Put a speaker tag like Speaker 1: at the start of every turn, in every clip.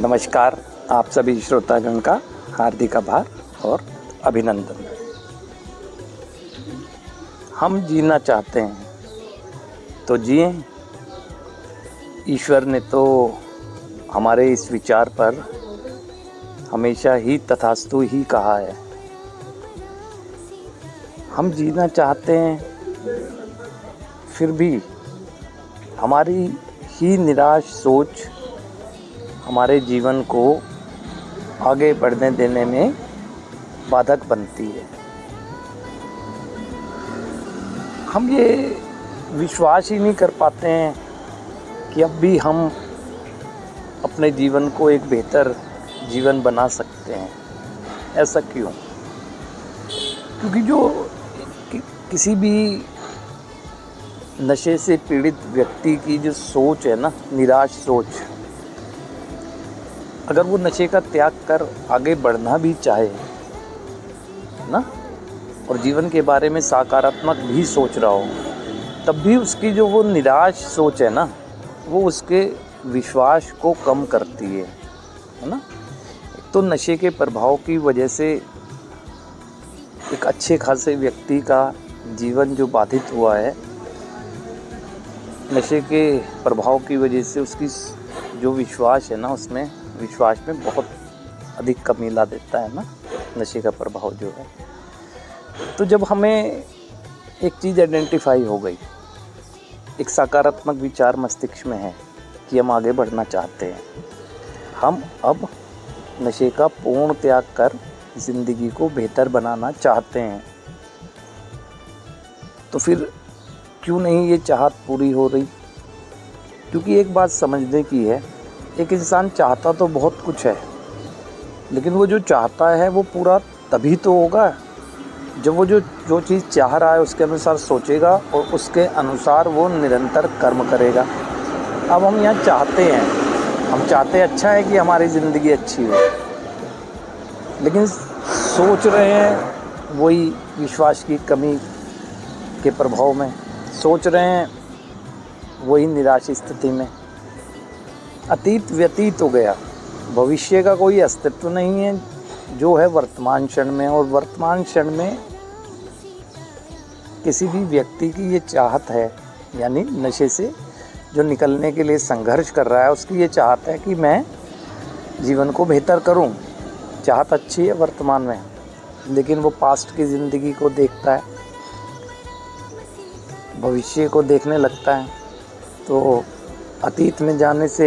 Speaker 1: नमस्कार। आप सभी श्रोतागण का हार्दिक आभार और अभिनंदन। हम जीना चाहते हैं तो जिए। ईश्वर ने तो हमारे इस विचार पर हमेशा ही तथास्तु ही कहा है। हम जीना चाहते हैं, फिर भी हमारी ही निराश सोच हमारे जीवन को आगे बढ़ने देने में बाधक बनती है। हम ये विश्वास ही नहीं कर पाते हैं कि अब भी हम अपने जीवन को एक बेहतर जीवन बना सकते हैं। ऐसा क्यों? क्योंकि जो किसी भी नशे से पीड़ित व्यक्ति की जो सोच है ना, निराश सोच, अगर वो नशे का त्याग कर आगे बढ़ना भी चाहे ना, और जीवन के बारे में सकारात्मक भी सोच रहा हो, तब भी उसकी जो वो निराश सोच है ना, वो उसके विश्वास को कम करती है ना। तो नशे के प्रभाव की वजह से एक अच्छे खासे व्यक्ति का जीवन जो बाधित हुआ है, नशे के प्रभाव की वजह से उसकी जो विश्वास है ना, उसमें विश्वास में बहुत अधिक कमी ला देता है ना, नशे का प्रभाव जो है। तो जब हमें एक चीज़ आइडेंटिफाई हो गई, एक सकारात्मक विचार मस्तिष्क में है कि हम आगे बढ़ना चाहते हैं, हम अब नशे का पूर्ण त्याग कर ज़िंदगी को बेहतर बनाना चाहते हैं, तो फिर क्यों नहीं ये चाहत पूरी हो रही? क्योंकि एक बात समझने की है, एक इंसान चाहता तो बहुत कुछ है, लेकिन वो जो चाहता है वो पूरा तभी तो होगा जब वो जो चीज़ चाह रहा है उसके अनुसार सोचेगा और उसके अनुसार वो निरंतर कर्म करेगा। अब हम यहाँ चाहते हैं, हम चाहते अच्छा है कि हमारी ज़िंदगी अच्छी हो, लेकिन सोच रहे हैं वही विश्वास की कमी के प्रभाव में, सोच रहे हैं वही निराश स्थिति में। अतीत व्यतीत हो गया, भविष्य का कोई अस्तित्व नहीं है, जो है वर्तमान क्षण में। और वर्तमान क्षण में किसी भी व्यक्ति की ये चाहत है, यानी नशे से जो निकलने के लिए संघर्ष कर रहा है, उसकी ये चाहत है कि मैं जीवन को बेहतर करूं। चाहत अच्छी है वर्तमान में, लेकिन वो पास्ट की ज़िंदगी को देखता है, भविष्य को देखने लगता है। तो अतीत में जाने से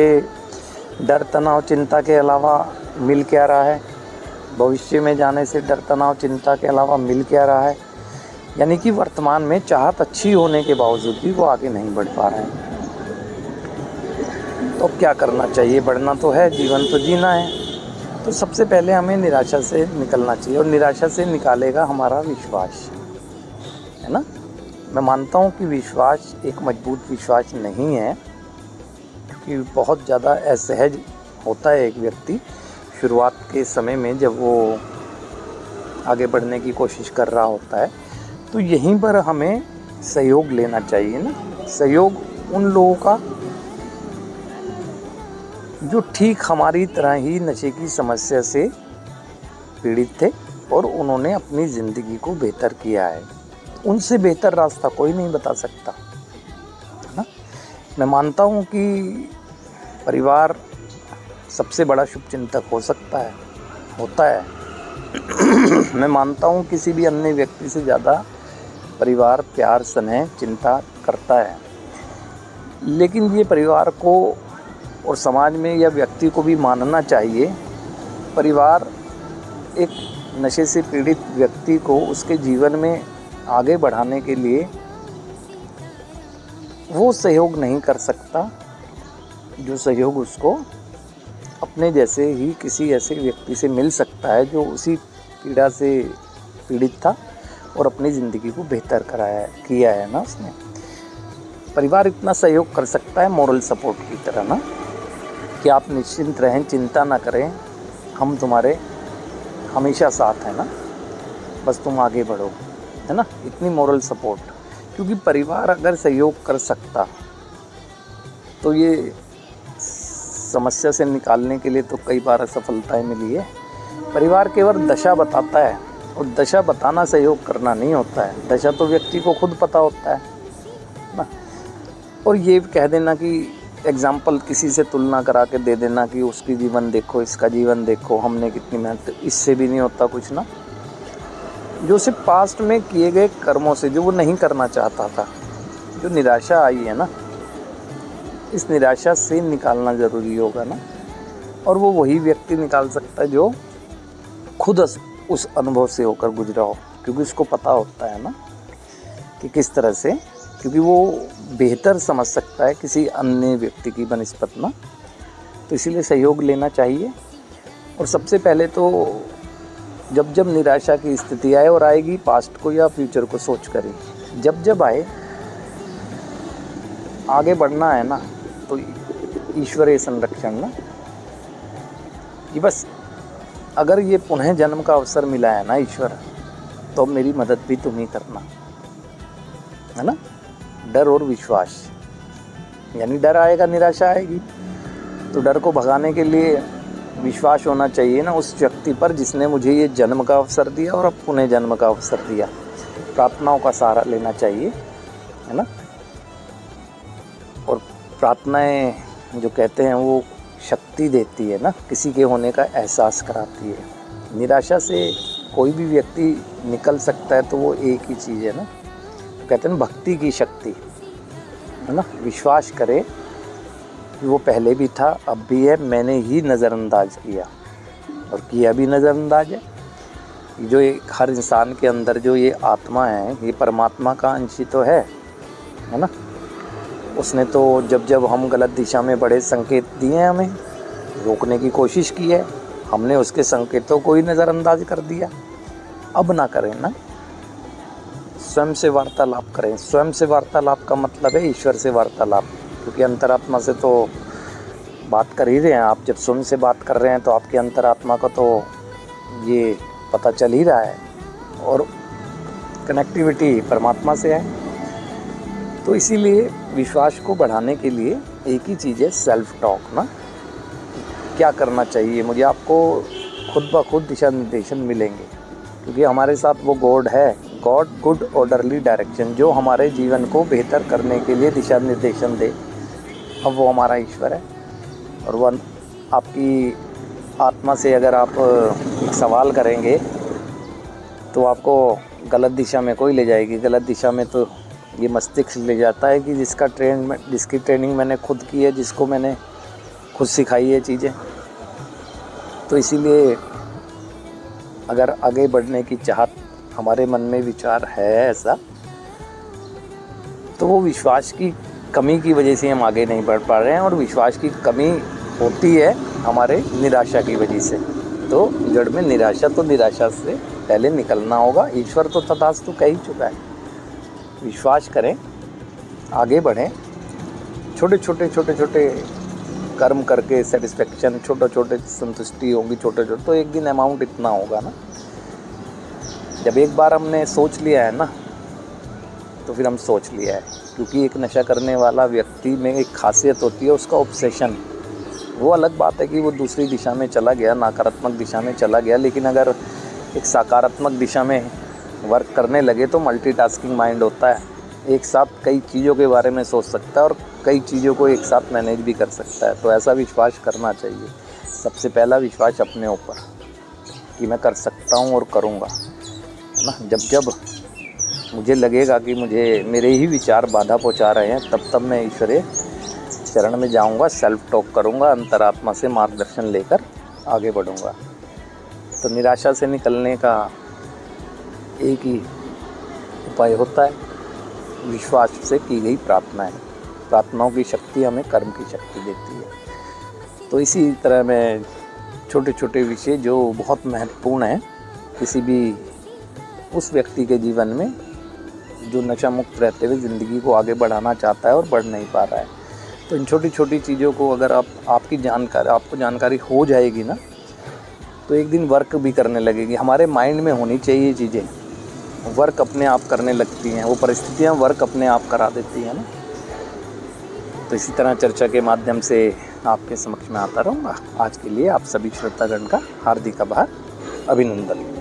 Speaker 1: डर, तनाव, चिंता के अलावा मिल क्या रहा है? भविष्य में जाने से डर, तनाव, चिंता के अलावा मिल क्या रहा है? यानी कि वर्तमान में चाहत अच्छी होने के बावजूद भी वो आगे नहीं बढ़ पा रहे हैं। तो क्या करना चाहिए? बढ़ना तो है, जीवन तो जीना है। तो सबसे पहले हमें निराशा से निकलना चाहिए, और निराशा से निकालेगा हमारा विश्वास, है ना। मैं मानता हूँ कि विश्वास एक मजबूत विश्वास नहीं है, क्योंकि बहुत ज़्यादा असहज होता है एक व्यक्ति शुरुआत के समय में, जब वो आगे बढ़ने की कोशिश कर रहा होता है। तो यहीं पर हमें सहयोग लेना चाहिए ना, सहयोग उन लोगों का जो ठीक हमारी तरह ही नशे की समस्या से पीड़ित थे और उन्होंने अपनी ज़िंदगी को बेहतर किया है। उनसे बेहतर रास्ता कोई नहीं बता सकता, है ना। मैं मानता हूँ कि परिवार सबसे बड़ा शुभचिंतक हो सकता है, होता है। मैं मानता हूँ किसी भी अन्य व्यक्ति से ज़्यादा परिवार प्यार, स्नेह, चिंता करता है। लेकिन ये परिवार को और समाज में या व्यक्ति को भी मानना चाहिए, परिवार एक नशे से पीड़ित व्यक्ति को उसके जीवन में आगे बढ़ाने के लिए वो सहयोग नहीं कर सकता जो सहयोग उसको अपने जैसे ही किसी ऐसे व्यक्ति से मिल सकता है जो उसी पीड़ा से पीड़ित था और अपनी ज़िंदगी को बेहतर किया है ना उसने। परिवार इतना सहयोग कर सकता है मॉरल सपोर्ट की तरह ना, कि आप निश्चिंत रहें, चिंता ना करें, हम तुम्हारे हमेशा साथ हैं ना, बस तुम आगे बढ़ो, है ना। इतनी मॉरल सपोर्ट, क्योंकि परिवार अगर सहयोग कर सकता तो ये समस्या से निकालने के लिए तो कई बार असफलताएं मिली है। परिवार केवल दशा बताता है, और दशा बताना सहयोग करना नहीं होता है। दशा तो व्यक्ति को खुद पता होता है ना। और ये कह देना कि एग्जाम्पल किसी से तुलना करा के दे देना कि उसकी जीवन देखो, इसका जीवन देखो, हमने कितनी मेहनत, इससे भी नहीं होता कुछ ना। जो सिर्फ पास्ट में किए गए कर्मों से, जो वो नहीं करना चाहता था, जो निराशा आई है ना, इस निराशा से निकालना ज़रूरी होगा ना। और वो वही व्यक्ति निकाल सकता है जो खुद उस अनुभव से होकर गुजरा हो, क्योंकि उसको पता होता है ना कि किस तरह से, क्योंकि वो बेहतर समझ सकता है किसी अन्य व्यक्ति की बनिस्बत ना। तो इसीलिए सहयोग लेना चाहिए। और सबसे पहले तो जब जब निराशा की स्थिति आए, और आएगी पास्ट को या फ्यूचर को सोच कर ही, जब जब आए, आगे बढ़ना है ना, तो ईश्वरीय संरक्षण ना, कि बस अगर ये पुनः जन्म का अवसर मिला है ना ईश्वर, तो मेरी मदद भी तुम ही करना, है ना। डर और विश्वास, यानी डर आएगा, निराशा आएगी, तो डर को भगाने के लिए विश्वास होना चाहिए ना उस व्यक्ति पर जिसने मुझे ये जन्म का अवसर दिया और अब पुनः जन्म का अवसर दिया। प्रार्थनाओं का सहारा लेना चाहिए, है ना। और प्रार्थनाएं जो कहते हैं वो शक्ति देती है ना, किसी के होने का एहसास कराती है। निराशा से कोई भी व्यक्ति निकल सकता है, तो वो एक ही चीज़ है ना, कहते हैं भक्ति की शक्ति, है ना। विश्वास करे कि वो पहले भी था, अब भी है, मैंने ही नज़रअंदाज किया, और किया भी नज़रअंदाज है। जो हर इंसान के अंदर जो ये आत्मा है, ये परमात्मा का अंश ही तो है ना। उसने तो जब जब हम गलत दिशा में बढ़े संकेत दिए हैं, हमें रोकने की कोशिश की है, हमने उसके संकेतों को ही नज़रअंदाज कर दिया। अब ना करें ना, स्वयं से वार्तालाप करें। स्वयं से वार्तालाप का मतलब है ईश्वर से वार्तालाप, क्योंकि अंतरात्मा से तो बात कर ही रहे हैं आप। जब स्वयं से बात कर रहे हैं तो आपकी अंतरात्मा को तो ये पता चल ही रहा है, और कनेक्टिविटी परमात्मा से है। तो इसीलिए विश्वास को बढ़ाने के लिए एक ही चीज़ है, सेल्फ टॉक ना। क्या करना चाहिए मुझे, आपको खुद ब खुद दिशा निर्देशन मिलेंगे, क्योंकि हमारे साथ वो गॉड है, गॉड गुड ऑर्डरली डायरेक्शन, जो हमारे जीवन को बेहतर करने के लिए दिशा निर्देशन दे। अब वो हमारा ईश्वर है। और वह आपकी आत्मा से अगर आप एक सवाल करेंगे तो आपको गलत दिशा में कोई ले जाएगी। गलत दिशा में तो ये मस्तिष्क ले जाता है कि जिसकी ट्रेनिंग मैंने खुद की है, जिसको मैंने खुद सिखाई है चीज़ें। तो इसीलिए अगर आगे बढ़ने की चाहत हमारे मन में विचार है ऐसा, तो वो विश्वास की कमी की वजह से हम आगे नहीं बढ़ पा रहे हैं, और विश्वास की कमी होती है हमारे निराशा की वजह से। तो जड़ में निराशा, तो निराशा से पहले निकलना होगा। ईश्वर तो तथास्तु कह ही चुका है। विश्वास करें, आगे बढ़ें, छोटे छोटे कर्म करके सेटिस्फेक्शन, छोटे संतुष्टि होगी, छोटे तो एक दिन अमाउंट इतना होगा ना। जब एक बार हमने सोच लिया है ना, तो फिर हम सोच लिया है। क्योंकि एक नशा करने वाला व्यक्ति में एक खासियत होती है, उसका ऑब्सेशन। वो अलग बात है कि वो दूसरी दिशा में चला गया, नकारात्मक दिशा में चला गया, लेकिन अगर एक सकारात्मक दिशा में वर्क करने लगे तो मल्टीटास्किंग माइंड होता है। एक साथ कई चीज़ों के बारे में सोच सकता है और कई चीज़ों को एक साथ मैनेज भी कर सकता है। तो ऐसा विश्वास करना चाहिए। सबसे पहला विश्वास अपने ऊपर कि मैं कर सकता हूँ और करूँगा, है ना। जब जब मुझे लगेगा कि मुझे मेरे ही विचार बाधा पहुँचा रहे हैं, तब तब मैं ईश्वरीय चरण में जाऊँगा, सेल्फ टॉक करूँगा, अंतरात्मा से मार्गदर्शन लेकर आगे बढ़ूँगा। तो निराशा से निकलने का एक ही उपाय होता है, विश्वास से की गई प्रार्थनाएं। प्रार्थनाओं की शक्ति हमें कर्म की शक्ति देती है। तो इसी तरह मैं छोटे छोटे विषय जो बहुत महत्वपूर्ण हैं किसी भी उस व्यक्ति के जीवन में जो नशा मुक्त रहते हुए ज़िंदगी को आगे बढ़ाना चाहता है और बढ़ नहीं पा रहा है, तो इन छोटी छोटी चीज़ों को अगर आपको जानकारी हो जाएगी ना, तो एक दिन वर्क भी करने लगेगी। हमारे माइंड में होनी चाहिए चीज़ें, वर्क अपने आप करने लगती हैं, वो परिस्थितियाँ वर्क अपने आप करा देती हैं ना। तो इसी तरह चर्चा के माध्यम से आपके समक्ष में आता रहूँगा। आज के लिए आप सभी श्रोतागण का हार्दिक आभार, अभिनंदन।